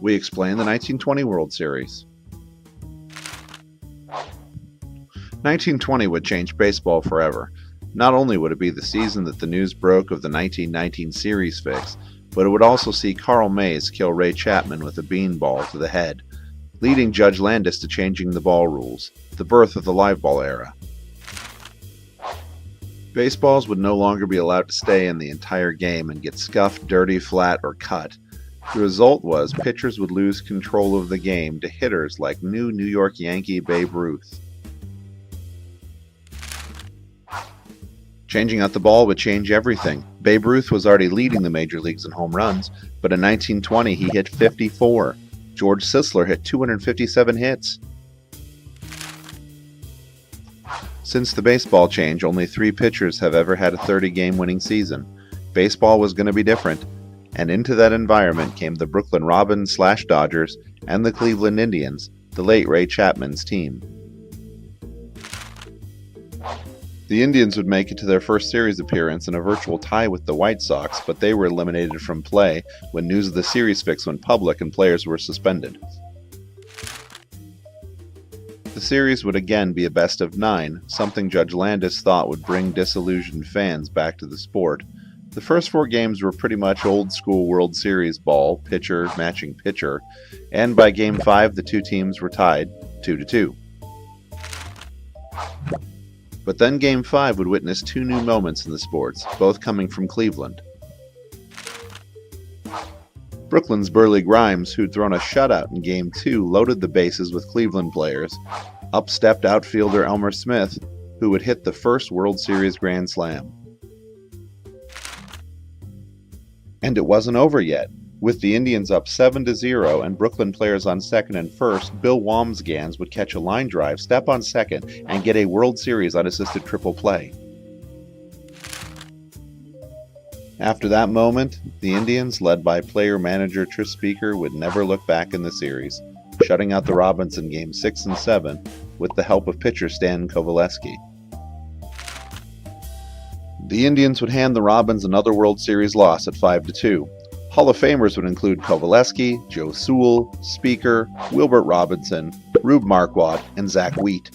We explain the 1920 World Series. 1920 would change baseball forever. Not only would it be the season that the news broke of the 1919 series fix, but it would also see Carl Mays kill Ray Chapman with a beanball to the head, leading Judge Landis to changing the ball rules, the birth of the live ball era. Baseballs would no longer be allowed to stay in the entire game and get scuffed, dirty, flat, or cut. The result was pitchers would lose control of the game to hitters like New York Yankee Babe Ruth. Changing out the ball would change everything. Babe Ruth was already leading the major leagues in home runs, but in 1920 he hit 54. George Sisler hit 257 hits. Since the baseball change, only 3 pitchers have ever had a 30-game winning season. Baseball was going to be different, and into that environment came the Brooklyn Robins/Dodgers and the Cleveland Indians, the late Ray Chapman's team. The Indians would make it to their first series appearance in a virtual tie with the White Sox, but they were eliminated from play when news of the series fix went public and players were suspended. The series would again be a best-of-9, something Judge Landis thought would bring disillusioned fans back to the sport. The first 4 games were pretty much old-school World Series ball, pitcher matching pitcher, and by Game 5 the 2 teams were tied 2-2. But then Game 5 would witness 2 new moments in the sports, both coming from Cleveland. Brooklyn's Burley Grimes, who'd thrown a shutout in Game 2, loaded the bases with Cleveland players. Up stepped outfielder Elmer Smith, who would hit the first World Series Grand Slam. And it wasn't over yet. With the Indians up 7-0 and Brooklyn players on second and first, Bill Wambsgans would catch a line drive, step on second, and get a World Series unassisted triple play. After that moment, the Indians, led by player-manager Tris Speaker, would never look back in the series, shutting out the Robins in Games 6 and 7 with the help of pitcher Stan Coveleski. The Indians would hand the Robins another World Series loss at 5-2. Hall of Famers would include Coveleski, Joe Sewell, Speaker, Wilbert Robinson, Rube Marquardt, and Zach Wheat.